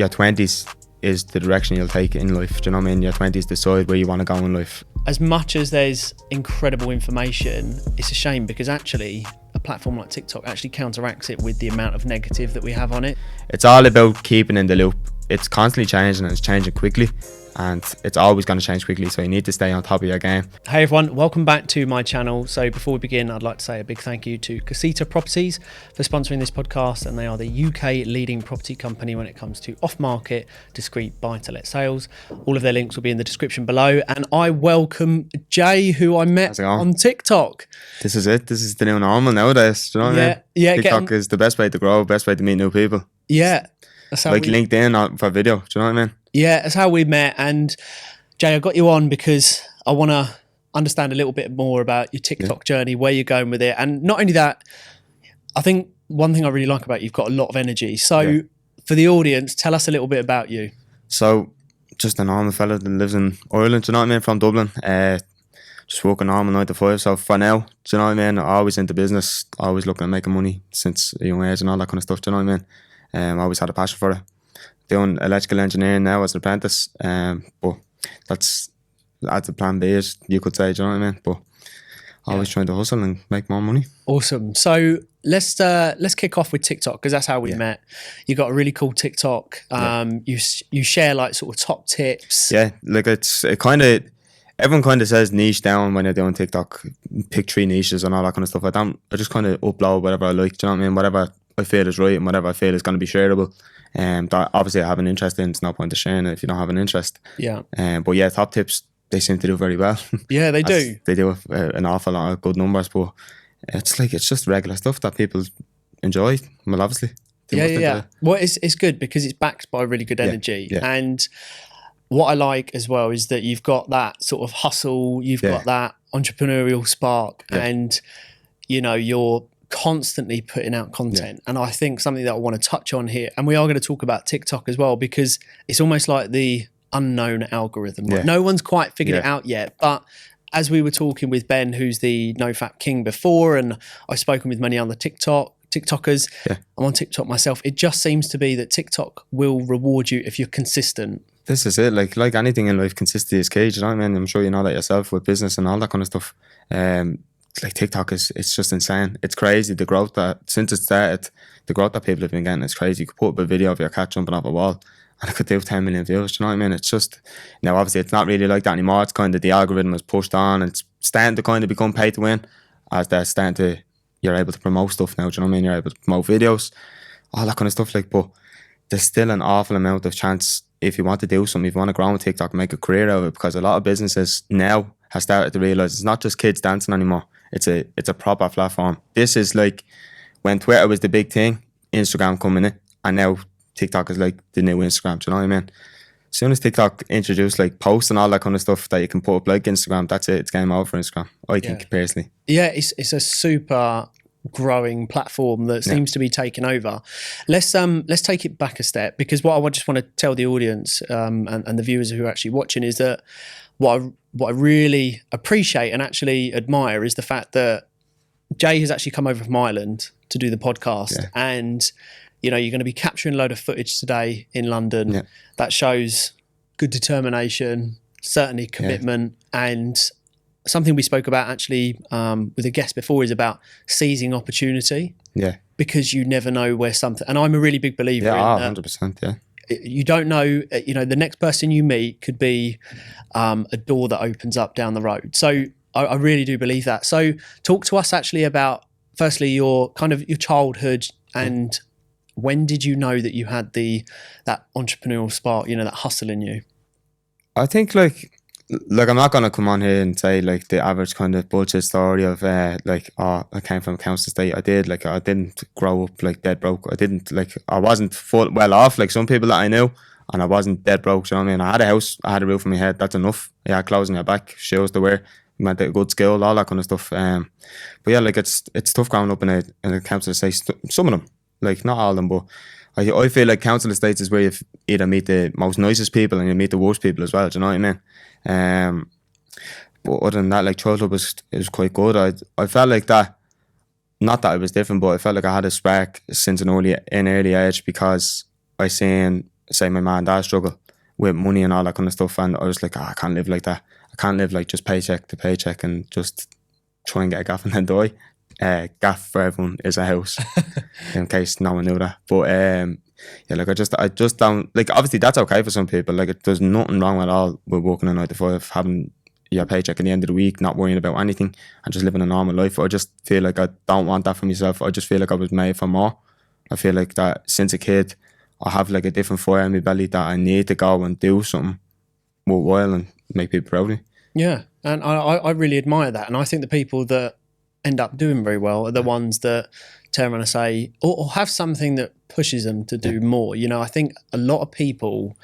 your 20s is the direction you'll take in life. Do you know what I mean? Your 20s decide where you want to go in life. As much as there's incredible information, it's a shame because actually a platform like TikTok actually counteracts it with the amount of negative that we have on it. It's all about keeping in the loop. It's constantly changing and it's changing quickly, and it's always going to change quickly, so you need to stay on top of your game. Hey everyone, welcome back to my channel. So before we begin, I'd like to say a big thank you to Casita Properties for sponsoring this podcast, and they are the UK leading property company when it comes to off-market, discreet buy-to-let sales. All of their links will be in the description below, and I welcome Jay, who I met on TikTok. This is it. This is the new normal nowadays. Do you know what I mean? Yeah, TikTok is the best way to grow, best way to meet new people. Yeah. That's how like LinkedIn for video. Do you know what I mean? Yeah, that's how we met. And Jay, I got you on because I want to understand a little bit more about your TikTok journey, where you're going with it. And not only that, I think one thing I really like about you, you've got a lot of energy. So for the audience, tell us a little bit about you. So just a normal fella that lives in Ireland, do you know what I mean? From Dublin. Just working normal 9 to 5. So for now, do you know what I mean? Always into business, always looking at making money since a young age and all that kind of stuff, do you know what I mean? I always had a passion for it. Doing electrical engineering now as an apprentice, but that's a plan B, you could say, do you know what I mean? But always trying to hustle and make more money. Awesome. So let's kick off with TikTok, because that's how we met. You got a really cool TikTok. You share like sort of top tips. Yeah, like everyone kind of says niche down when you're doing TikTok. Pick 3 niches and all that kind of stuff. I just kind of upload whatever I like, do you know what I mean? Whatever I feel is right and whatever I feel is going to be shareable. That obviously I have an interest in. It's no point of sharing it if you don't have an interest. Yeah. But yeah, top tips, they seem to do very well. Yeah, they do. They do an awful lot of good numbers, but it's just regular stuff that people enjoy. Well, obviously. Yeah. Well, it's good because it's backed by really good energy. Yeah. And what I like as well is that you've got that sort of hustle, you've got that entrepreneurial spark, and you're constantly putting out content. And I think something that I want to touch on here, and we are going to talk about TikTok as well, because it's almost like the unknown algorithm. Like no one's quite figured it out yet. But as we were talking with Ben, who's the NoFap King before, and I've spoken with many other TikTokers, I'm on TikTok myself, it just seems to be that TikTok will reward you if you're consistent. This is it. Like anything in life, consistency is key. Do you know what I mean? I'm sure you know that yourself with business and all that kind of stuff. Like TikTok it's just insane. It's crazy the growth that since it started, the growth that people have been getting is crazy. You could put up a video of your cat jumping off a wall and it could do 10 million views. Do you know what I mean? It's just, now obviously it's not really like that anymore. It's kind of the algorithm is pushed on and it's starting to kind of become pay to win, as they're starting to, you're able to promote stuff now. Do you know what I mean? You're able to promote videos, all that kind of stuff. But there's still an awful amount of chance if you want to do something, if you want to grow on TikTok and make a career out of it, because a lot of businesses now have started to realise it's not just kids dancing anymore. It's a proper platform. This is like when Twitter was the big thing, Instagram coming in, and now TikTok is like the new Instagram. Do you know what I mean? As soon as TikTok introduced like posts and all that kind of stuff that you can put up like Instagram, that's it. It's game over for Instagram, I think, personally. Yeah, it's a super growing platform that seems to be taking over. Let's take it back a step, because what I just want to tell the audience and the viewers who are actually watching is that what I really appreciate and actually admire is the fact that Jay has actually come over from Ireland to do the podcast, and you're going to be capturing a load of footage today in London that shows good determination, certainly commitment, and something we spoke about actually with a guest before is about seizing opportunity. Yeah, because you never know where something, and I'm a really big believer in that. 100%. Yeah. You don't know, the next person you meet could be a door that opens up down the road. So I really do believe that. So talk to us actually about, firstly, your childhood, and when did you know that you had that entrepreneurial spark, that hustle in you? I think like I'm not going to come on here and say like the average kind of bullshit story of I came from council estate. I didn't grow up like dead broke. I wasn't well off like some people that I knew, and I wasn't dead broke. You know what I mean? I had a house, I had a roof on my head. That's enough. I had clothes on your back, shoes to wear, went to a good school, all that kind of stuff. But yeah, like it's tough growing up in a council estate. Some of them, like not all of them, but I feel like council estates is where you either meet the most nicest people and you meet the worst people as well. Do you know what I mean? But other than that, like childhood was quite good. I felt like that. Not that it was different, but I felt like I had a spark since an early age, because I seen say my mum and dad struggle with money and all that kind of stuff, and I was like, I can't live like that. I can't live like just paycheck to paycheck and just try and get a gaff and then die. Gaff for everyone is a house, in case no one knew that. But yeah, like I just don't like. Obviously, that's okay for some people. Like, there's nothing wrong at all with working a 9 to 5, having your paycheck at the end of the week, not worrying about anything, and just living a normal life. I just feel like I don't want that for myself. I just feel like I was made for more. I feel like that since a kid, I have like a different fire in my belly that I need to go and do something worthwhile and make people proud of me. Yeah, and I really admire that, and I think the people that end up doing very well are the ones that turn around and say, or have something that pushes them to do more. You know, I think a lot of people,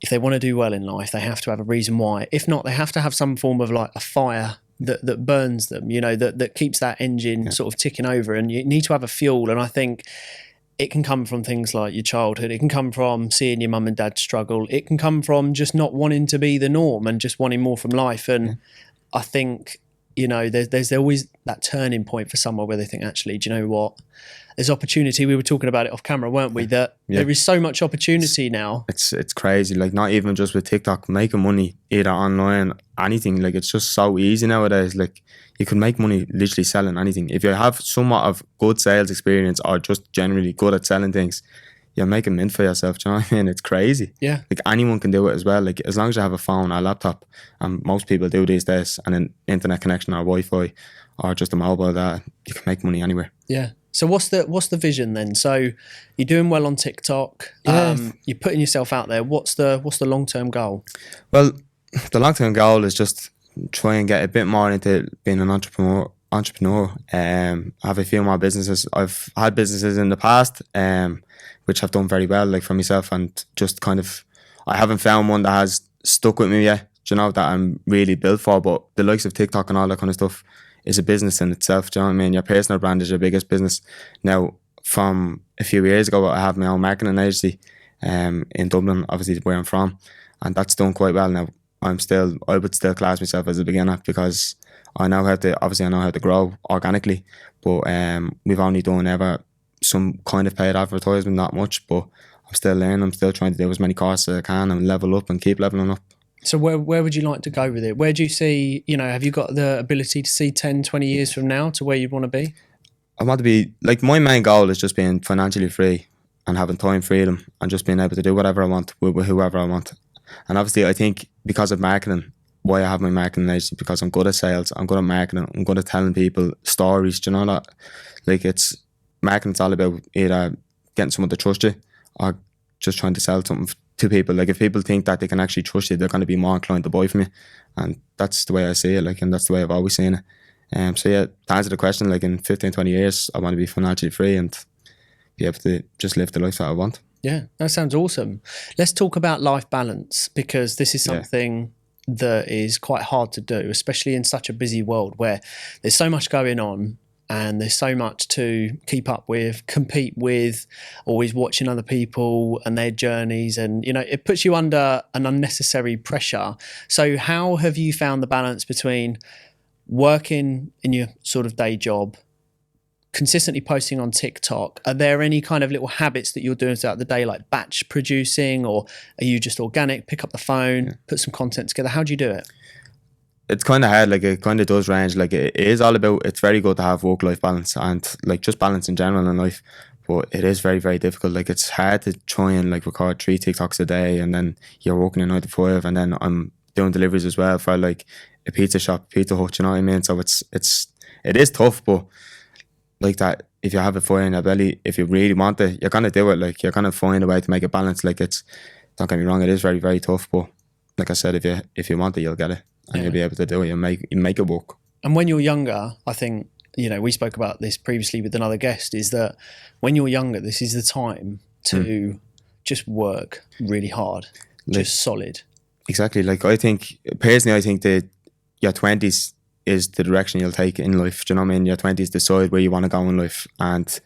if they want to do well in life, they have to have a reason why. If not, they have to have some form of like a fire that burns them, you know, that keeps that engine sort of ticking over, and you need to have a fuel. And I think it can come from things like your childhood. It can come from seeing your mum and dad struggle. It can come from just not wanting to be the norm and just wanting more from life. And I think, you know, there's always that turning point for someone where they think, actually, do you know what? There's opportunity. We were talking about it off camera, weren't we? That there is so much opportunity now. It's crazy. Like, not even just with TikTok, making money either online, anything. Like, it's just so easy nowadays. Like, you can make money literally selling anything. If you have somewhat of good sales experience or just generally good at selling things, you're making mint for yourself. Do you know what I mean? It's crazy. Yeah. Like, anyone can do it as well. Like, as long as you have a phone or a laptop, and most people do these days, and an internet connection or Wi-Fi or just a mobile data, you can make money anywhere. Yeah. So what's the vision then? So you're doing well on TikTok. You're putting yourself out there. What's the long-term goal? Well, the long-term goal is just try and get a bit more into being an entrepreneur. Have a few more businesses. I've had businesses in the past, which have done very well, like for myself, and just kind of, I haven't found one that has stuck with me yet, you know, that I'm really built for. But the likes of TikTok and all that kind of stuff is a business in itself. Do you know what I mean? Your personal brand is your biggest business. Now, from a few years ago, I have my own marketing agency in Dublin, obviously where I'm from, and that's done quite well. Now, I would still class myself as a beginner because I know how to grow organically, but we've only done ever some kind of paid advertisement, not much, but I'm still learning. I'm still trying to do as many courses as I can and level up and keep leveling up. So where would you like to go with it? Where do you see, you know, have you got the ability to see 10, 20 years from now to where you'd want to be? I want to be, like, my main goal is just being financially free and having time freedom and just being able to do whatever I want with whoever I want. And obviously, I think because of marketing, why I have my marketing agency, because I'm good at sales, I'm good at marketing, I'm good at telling people stories. Do you know that? Like, marketing's all about either getting someone to trust you or just trying to sell something to people. Like, if people think that they can actually trust you, they're going to be more inclined to buy from you. And that's the way I see it, like, and that's the way I've always seen it. So yeah, to answer the question, like, in 15, 20 years, I want to be financially free and be able to just live the life that I want. Yeah, that sounds awesome. Let's talk about life balance, because this is something that is quite hard to do, especially in such a busy world where there's so much going on and there's so much to keep up with, compete with, always watching other people and their journeys, and, you know, it puts you under an unnecessary pressure. So how have you found the balance between working in your sort of day job, consistently posting on TikTok? Are there any kind of little habits that you're doing throughout the day, like batch producing, or are you just organic, pick up the phone, put some content together? How do you do it? It's kind of hard. Like, it kind of does range. Like, it is all about, it's very good to have work-life balance and, like, just balance in general in life, but it is very, very difficult. Like, it's hard to try and, like, record 3 TikToks a day, and then you're working a 9 to 5, and then I'm doing deliveries as well for, like, a pizza shop, Pizza Hut, you know what I mean? So it is tough, but like that, if you have a fire in your belly, if you really want it, you're gonna do it. Like, you're gonna find a way to make it balance. Like, don't get me wrong, it is very, very tough, but like I said, if you want it, you'll get it, and you'll be able to do it. You make it work. And when you're younger, I think, you know, we spoke about this previously with another guest, is that when you're younger, this is the time to just work really hard, just solid. Exactly. Like, I think that your 20s is the direction you'll take in life. Do you know what I mean? Your 20s decide where you want to go in life. And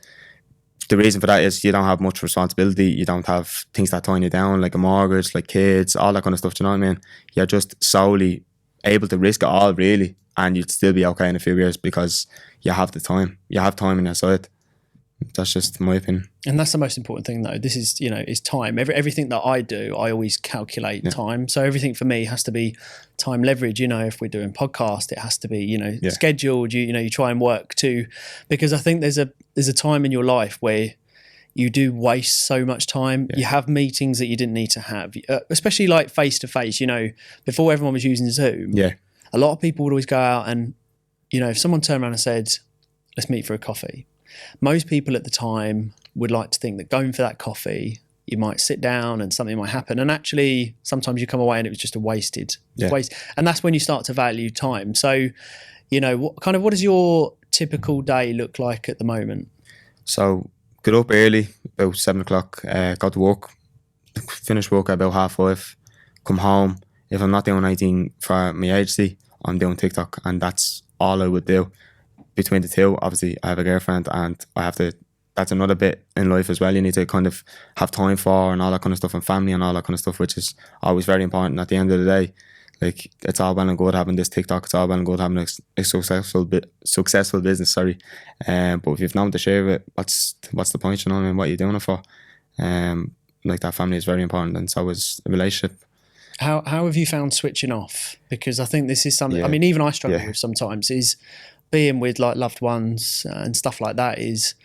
the reason for that is you don't have much responsibility. You don't have things that tie you down, like a mortgage, like kids, all that kind of stuff. Do you know what I mean? You're just solely able to risk it all, really. And you'd still be okay in a few years because you have the time. You have time on your side. That's just my opinion. And that's the most important thing, though. This is, is time. Everything that I do, I always calculate time. So everything for me has to be time leverage. If we're doing podcast, it has to be, scheduled. You try and work too, because I think there's a time in your life where you do waste so much time. You have meetings that you didn't need to have, especially like face to face. Before everyone was using Zoom. Yeah. A lot of people would always go out and, if someone turned around and said, "Let's meet for a coffee," most people at the time would like to think that going for that coffee, you might sit down and something might happen. And actually, sometimes you come away and it was just a wasted waste. And that's when you start to value time. So, what does your typical day look like at the moment? So, get up early, about 7 o'clock, go to work, finish work at about 5:30, come home. If I'm not doing anything for my agency, I'm doing TikTok, and that's all I would do. Between the two, obviously I have a girlfriend and I have to, that's another bit in life as well, you need to kind of have time for and all that kind of stuff, and family and all that kind of stuff, which is always very important. At the end of the day, like, it's all well and good having this TikTok, it's all well and good having a successful business, but if you've nothing to share with, what's the point, what are you doing it for? Like, that family is very important, and so is a relationship. How have you found switching off? Because I think this is something, I mean, even I struggle with sometimes, is being with like loved ones and stuff like that, is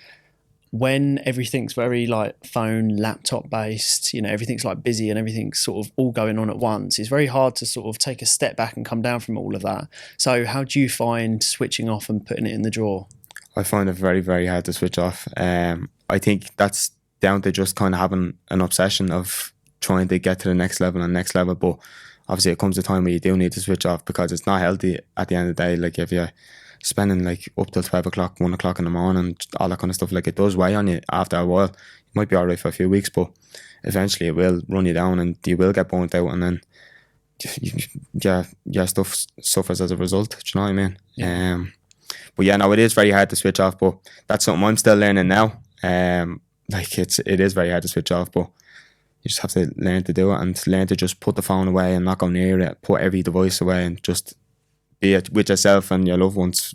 when everything's very like phone, laptop based, everything's like busy and everything's sort of all going on at once. It's very hard to sort of take a step back and come down from all of that. So how do you find switching off and putting it in the drawer? I find it very, very hard to switch off. I think that's down to just kind of having an obsession of trying to get to the next level, but obviously it comes a time where you do need to switch off, because it's not healthy at the end of the day. Like, if you're spending like up till 12 o'clock, 1 o'clock in the morning, all that kind of stuff, like, it does weigh on you after a while. You might be alright for a few weeks, but eventually it will run you down and you will get burnt out, and then your stuff suffers as a result. Do you know what I mean? But yeah, no, it is very hard to switch off, but that's something I'm still learning now. Like, it is very hard to switch off, but you just have to learn to do it, and learn to just put the phone away and not go near it, put every device away, and just be with yourself and your loved ones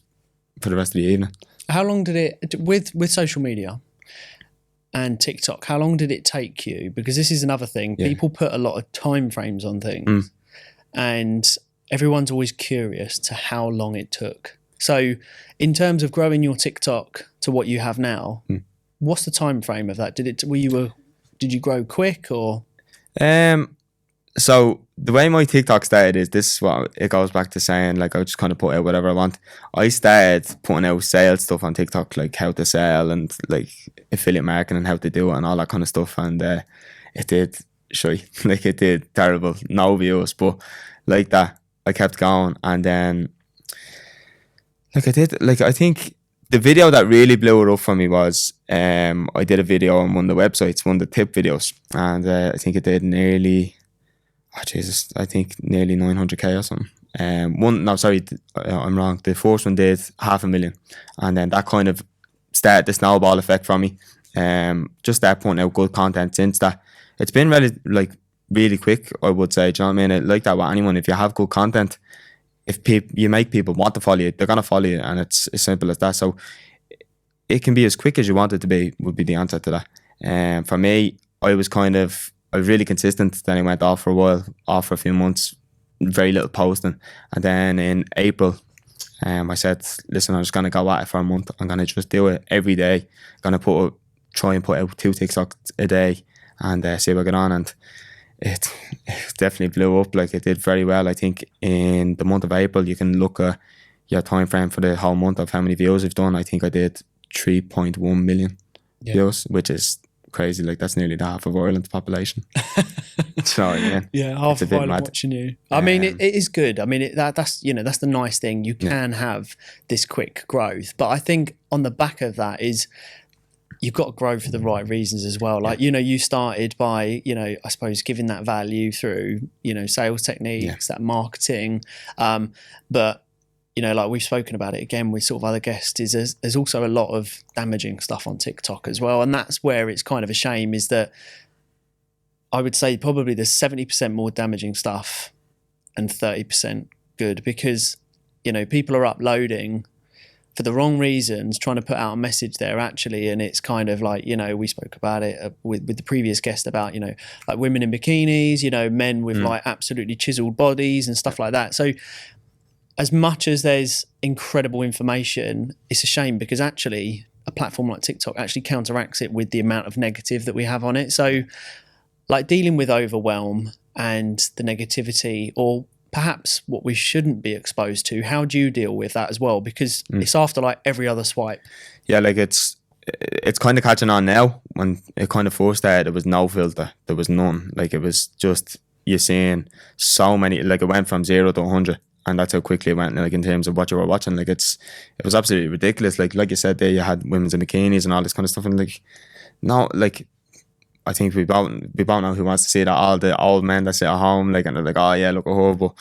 for the rest of the evening. How long did it, with social media and TikTok, how long did it take you? Because this is another thing. People put a lot of time frames on things, and everyone's always curious to how long it took. So in terms of growing your TikTok to what you have now, what's the time frame of that? Did you grow quick, or? So the way my TikTok started is, this is what it goes back to saying, like, I just kind of put out whatever I want. I started putting out sales stuff on TikTok, like how to sell and like affiliate marketing and how to do it and all that kind of stuff. And it did like, it did terrible, no views, but like that, I kept going. And then like, I think the video that really blew it up for me was, I did a video on one of the websites, one of the tip videos, and I think it did nearly, I think nearly 900k or something. I'm wrong. The first one did 500,000, and then that kind of started the snowball effect for me. Just start putting out good content since that. It's been really quick, I would say. Do you know what I mean? Like that with anyone. If you have good content, if you make people want to follow you, they're gonna follow you, and it's as simple as that. So it can be as quick as you want it to be, would be the answer to that. For me, I was really consistent. Then I went off for a while, off for a few months, very little posting, and then in April, I said, listen, I'm just gonna go at it for a month. I'm gonna just do it every day. I'm gonna try and put out 2 TikToks a day, and see how I get on. And it definitely blew up. Like, it did very well. I think in the month of April, you can look at your time frame for the whole month of how many views I've done. I think I did 3.1 million views, which is crazy. Like, that's nearly half of Ireland's population. So half of Ireland watching you. I mean, it is good. I mean, that's the nice thing. You can have this quick growth, but I think on the back of that is, you've got to grow for the right reasons as well. Like, you started by, I suppose, giving that value through, sales techniques, that marketing. But, like we've spoken about it again with sort of other guests, is there's also a lot of damaging stuff on TikTok as well. And that's where it's kind of a shame, is that I would say probably there's 70% more damaging stuff and 30% good, because, people are uploading for the wrong reasons, trying to put out a message there actually, and it's kind of like, you know, we spoke about it with the previous guest about, you know, like women in bikinis, you know, men with like absolutely chiseled bodies and stuff like that. So as much as there's incredible information, it's a shame because actually a platform like TikTok actually counteracts it with the amount of negative that we have on it. So like dealing with overwhelm and the negativity, or perhaps what we shouldn't be exposed to, how do you deal with that as well? Because it's after like every other swipe. Yeah, like it's kind of catching on now. When it kind of first started, there was no filter, there was none. Like it was just, you're seeing so many, like it went from 0 to 100, and that's how quickly it went, like in terms of what you were watching. Like it was absolutely ridiculous. Like you said there, you had women's in bikinis and all this kind of stuff, and like no, like I think we both know who wants to see that. All the old men that sit at home, like, and they're like, oh yeah, look at her, but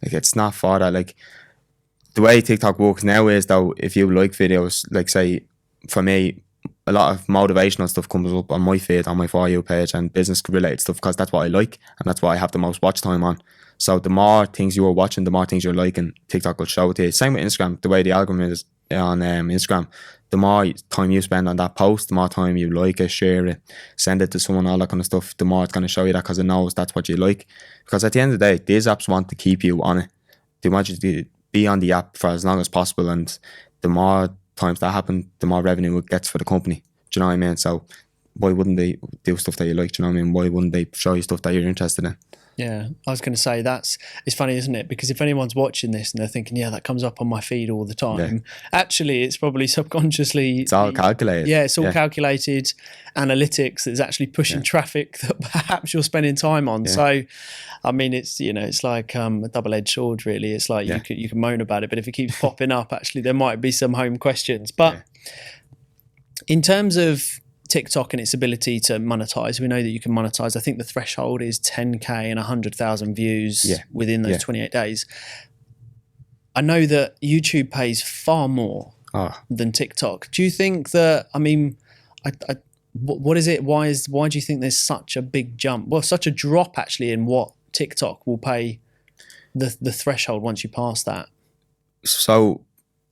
like it's not for that. Like the way TikTok works now is, though, if you like videos, like say for me, a lot of motivational stuff comes up on my feed, on my For You page, and business related stuff, because that's what I like and that's what I have the most watch time on. So the more things you are watching, the more things you're liking, TikTok will show it to you. Same with Instagram. The way the algorithm is on Instagram, the more time you spend on that post, the more time you like it, share it, send it to someone, all that kind of stuff, the more it's going to show you that, because it knows that's what you like. Because at the end of the day, these apps want to keep you on it. They want you to be on the app for as long as possible, and the more times that happen, the more revenue it gets for the company. Do you know what I mean? So why wouldn't they do stuff that you like? Do you know what I mean? Why wouldn't they show you stuff that you're interested in? Yeah, I was going to say it's funny, isn't it? Because if anyone's watching this and they're thinking, yeah, that comes up on my feed all the time, actually, it's probably subconsciously. It's all calculated. Yeah, it's all calculated analytics that's actually pushing traffic that perhaps you're spending time on. So, I mean, it's, you know, it's like a double-edged sword, really. It's like you can moan about it, but if it keeps popping up, actually, there might be some home questions. But in terms of TikTok and its ability to monetize, we know that you can monetize. I think the threshold is 10k and 100,000 views within those 28 days. I know that YouTube pays far more than TikTok. Do you think that, I mean, what is it? Why do you think there's such a big jump? Well, such a drop actually in what TikTok will pay the threshold once you pass that? So,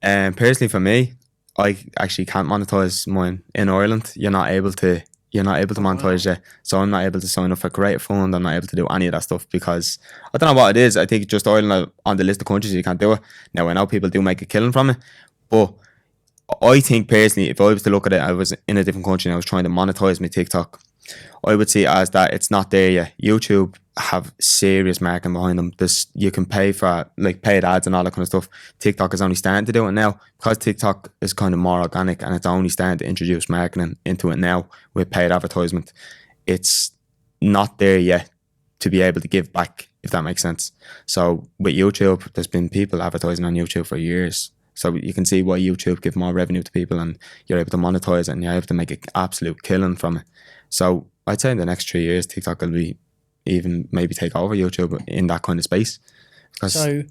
personally for me, I actually can't monetize mine in Ireland. You're not able to monetize it. So I'm not able to sign up for Creative Fund. I'm not able to do any of that stuff because I don't know what it is. I think just Ireland on the list of countries you can't do it. Now I know people do make a killing from it, but I think personally, if I was to look at it, I was in a different country and I was trying to monetize my TikTok, I would see it as that it's not there yet. YouTube have serious marketing behind them. You can pay for like paid ads and all that kind of stuff. TikTok is only starting to do it now because TikTok is kind of more organic and it's only starting to introduce marketing into it now with paid advertisement. It's not there yet to be able to give back, if that makes sense. So with YouTube, there's been people advertising on YouTube for years. So you can see why YouTube give more revenue to people and you're able to monetize it and you're able to make an absolute killing from it. So I'd say in the next 3 years, TikTok will be even maybe take over YouTube in that kind of space. So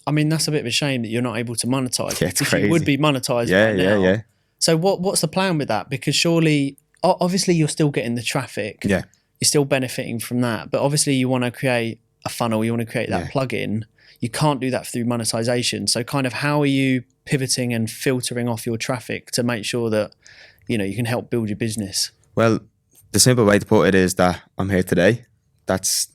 I mean, that's a bit of a shame that you're not able to monetize. Yeah, it's crazy. You would be monetized by now. Yeah. So what's the plan with that? Because surely, obviously you're still getting the traffic. Yeah. You're still benefiting from that. But obviously you want to create a funnel, you want to create that plugin. You can't do that through monetization. So kind of how are you pivoting and filtering off your traffic to make sure that, you know, you can help build your business? Well, the simple way to put it is that I'm here today. That's,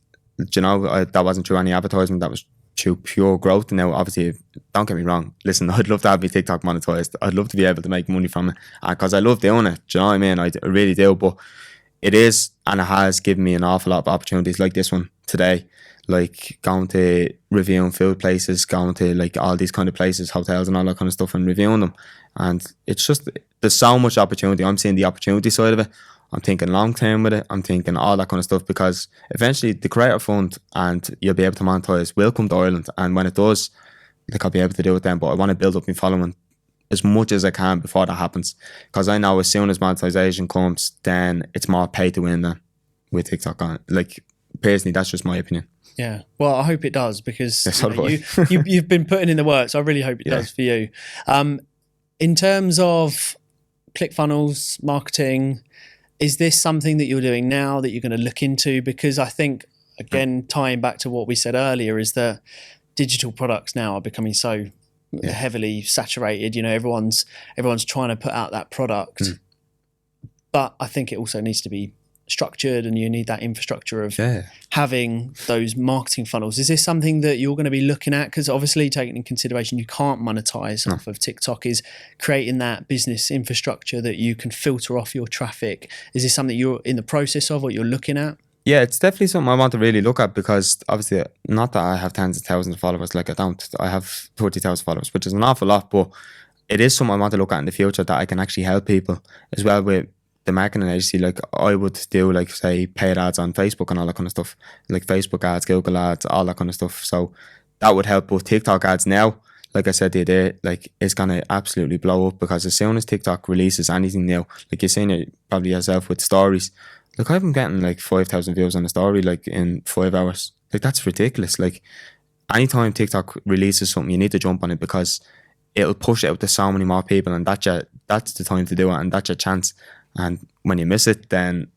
you know, that wasn't through any advertisement. That was through pure growth. Now, obviously, don't get me wrong. Listen, I'd love to have my TikTok monetized. I'd love to be able to make money from it because I love doing it. Do you know what I mean? I really do. But it is, and it has given me an awful lot of opportunities like this one today. Like going to reviewing food places, going to like all these kind of places, hotels and all that kind of stuff and reviewing them. And it's just, there's so much opportunity. I'm seeing the opportunity side of it. I'm thinking long term with it. I'm thinking all that kind of stuff because eventually the Creator Fund and you'll be able to monetize will come to Ireland. And when it does, like I'll be able to do it then. But I want to build up my following as much as I can before that happens. Because I know as soon as monetization comes, then it's more pay to win than with TikTok on it. Like personally, that's just my opinion. Yeah, well, I hope it does because yes, you've been putting in the work, so I really hope it does for you. In terms of ClickFunnels, marketing, is this something that you're doing now that you're going to look into? Because I think, again, tying back to what we said earlier, is that digital products now are becoming so heavily saturated. You know, everyone's trying to put out that product, but I think it also needs to be structured, and you need that infrastructure of having those marketing funnels. Is this something that you're going to be looking at? Because obviously, taking in consideration you can't monetize off of TikTok, is creating that business infrastructure that you can filter off your traffic. Is this something you're in the process of, or you're looking at? Yeah, it's definitely something I want to really look at, because obviously, not that I have tens of thousands of followers, like I don't. I have 30,000 followers, which is an awful lot, but it is something I want to look at in the future, that I can actually help people as well with the marketing agency. Like I would do, like, say, paid ads on Facebook and all that kind of stuff, like Facebook ads, Google ads, all that kind of stuff. So that would help. With TikTok ads now, like I said the other day, like, it's gonna absolutely blow up, because as soon as TikTok releases anything new, like you've seen it probably yourself with stories. Like, I've been getting like 5,000 views on a story like in 5 hours. Like, that's ridiculous. Like, anytime TikTok releases something, you need to jump on it, because it'll push it out to so many more people, and that's the time to do it, and that's your chance. And when you miss it, then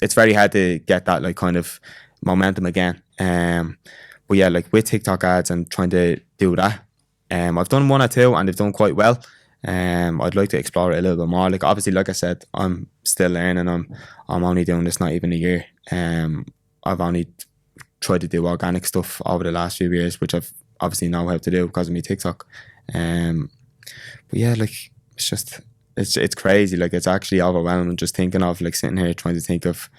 it's very hard to get that like kind of momentum again. But yeah, like with TikTok ads and trying to do that, I've done 1 or 2 and they've done quite well. I'd like to explore it a little bit more. Like, obviously, like I said, I'm still learning. I'm only doing this not even a year. I've only tried to do organic stuff over the last few years, which I've obviously know how to do because of my TikTok. But yeah, like, it's just it's crazy. Like, it's actually overwhelming just thinking of, like, sitting here trying to think of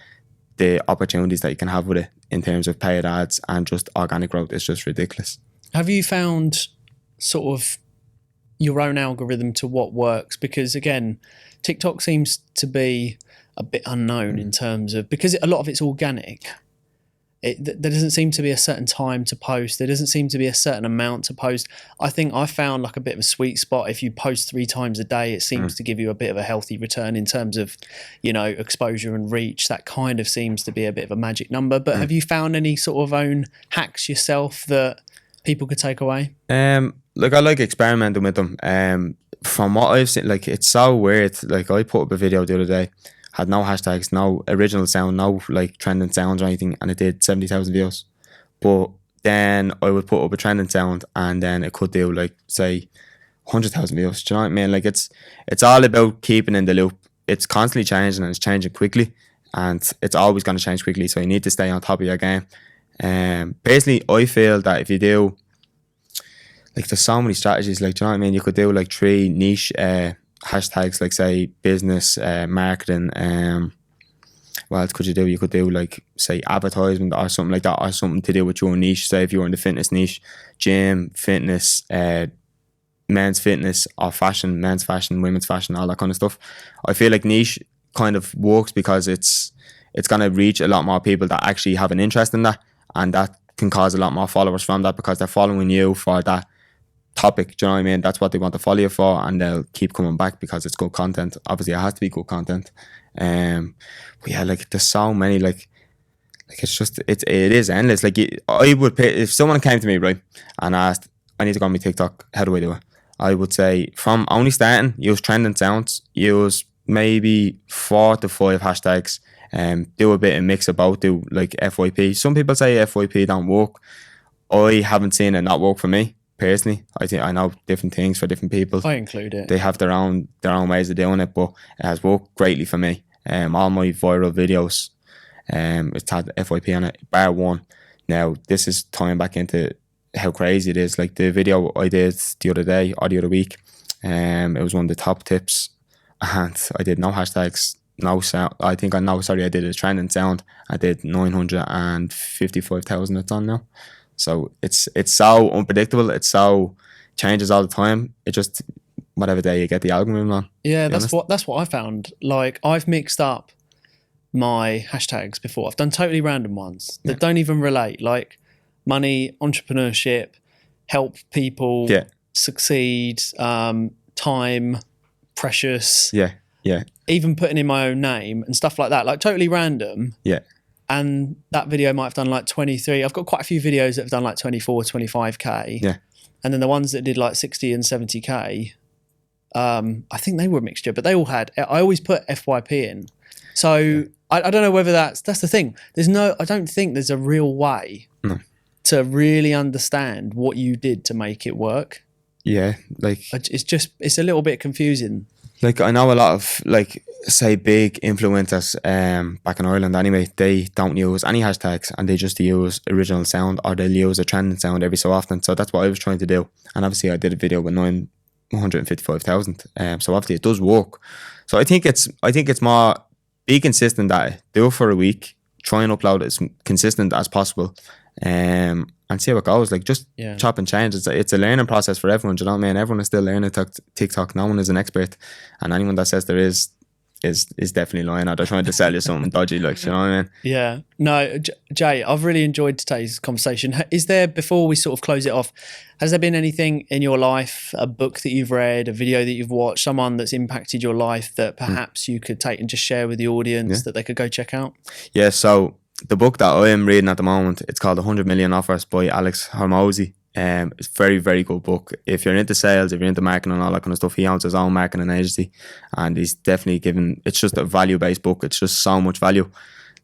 the opportunities that you can have with it in terms of paid ads and just organic growth. It's just ridiculous. Have you found sort of your own algorithm to what works? Because again, TikTok seems to be a bit unknown in terms of, because a lot of it's organic. There doesn't seem to be a certain time to post. There doesn't seem to be a certain amount to post. I think I found like a bit of a sweet spot. If you post 3 times a day, it seems to give you a bit of a healthy return in terms of, you know, exposure and reach. That kind of seems to be a bit of a magic number. But have you found any sort of own hacks yourself that people could take away? Like, I like experimenting with them. From what I've seen, like, it's so weird. Like, I put up a video the other day, had no hashtags, no original sound, no like trending sounds or anything, and it did 70,000 views. But then I would put up a trending sound, and then it could do, like, say, 100,000 views. Do you know what I mean? Like, it's all about keeping in the loop. It's constantly changing, and it's changing quickly, and it's always going to change quickly. So you need to stay on top of your game. Basically, I feel that if you do, like, there's so many strategies. Like, do you know what I mean? You could do like 3 niche hashtags, like, say, business, marketing. What else could you do? You could do, like, say, advertisement or something like that, or something to do with your niche. Say if you're in the fitness niche, gym, fitness, men's fitness, or fashion, men's fashion, women's fashion, all that kind of stuff. I feel like niche kind of works because it's going to reach a lot more people that actually have an interest in that, and that can cause a lot more followers from that, because they're following you for that topic. Do you know what I mean? That's what they want to follow you for, and they'll keep coming back because it's good content. Obviously, it has to be good content. But yeah, like, there's so many, like it's just it is endless. Like, I would pay, if someone came to me, right, and asked, I need to go on my TikTok, how do I do it? I would say, from only starting, use trending sounds, use maybe 4 to 5 hashtags, do a bit of mix of both, do like FYP. Some people say FYP don't work. I haven't seen it not work for me personally. I think I know different things for different people. I include it. They have their own ways of doing it, but it has worked greatly for me. All my viral videos, it's had FYP on it, bar one. Now, this is tying back into how crazy it is. Like, the video I did the other day or the other week, it was one of the top tips, and I did no hashtags, no sound. I did a trending sound. I did 955,000 it's on now. So it's so unpredictable. It's so changes all the time. It just, whatever day you get the algorithm on. Yeah, that's what I found. Like, I've mixed up my hashtags before. I've done totally random ones that don't even relate. Like money, entrepreneurship, help people succeed, time, precious. Yeah. Even putting in my own name and stuff like that. Like, totally random. Yeah. And that video might have done like 23. I've got quite a few videos that have done like 24, 25k. Yeah. And then the ones that did like 60 and 70k, I think they were a mixture, but they all had, I always put FYP in. So I don't know whether that's the thing. I don't think there's a real way to really understand what you did to make it work. Yeah, like It's a little bit confusing. like I know a lot of like say big influencers back in Ireland anyway, they don't use any hashtags and they just use original sound or they'll use a trending sound every so often. So that's what I was trying to do. And obviously I did a video with 155,000. So obviously it does work. So I think it's more be consistent at it. Do it for a week. Try and upload it as consistent as possible. And see how it goes. Like just chop and change. It's a learning process for everyone. Do you know what I mean? Everyone is still learning TikTok. No one is an expert, and anyone that says there is definitely lying. Or they're trying to sell you something dodgy. Like, do you know what I mean? Yeah. No, Jay, I've really enjoyed today's conversation. Is there, before we sort of close it off, has there been anything in your life, a book that you've read, a video that you've watched, someone that's impacted your life that perhaps you could take and just share with the audience that they could go check out? Yeah. So the book that I am reading at the moment, it's called 100 Million Offers by Alex Hormozy. It's a very, very good book. If you're into sales, if you're into marketing and all that kind of stuff, he owns his own marketing agency and he's definitely it's just a value-based book. It's just so much value.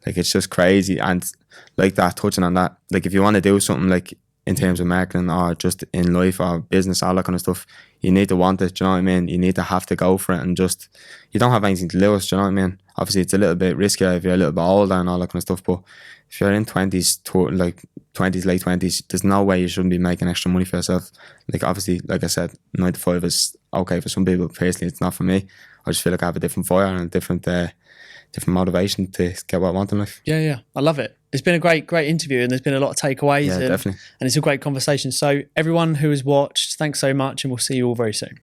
Like, it's just crazy. And like that, touching on that, like if you want to do something like in terms of marketing or just in life or business, all that kind of stuff, you need to want it, do you know what I mean? You need to have to go for it and just, you don't have anything to lose, do you know what I mean? Obviously, it's a little bit riskier if you're a little bit older and all that kind of stuff, but if you're in 20s, late 20s, there's no way you shouldn't be making extra money for yourself. Like, obviously, like I said, 9 to 5 is okay for some people. Personally, it's not for me. I just feel like I have a different fire and a different motivation to get what I want in life. Yeah. I love it. It's been a great interview and there's been a lot of takeaways. Yeah, definitely. And it's a great conversation. So everyone who has watched, thanks so much and we'll see you all very soon.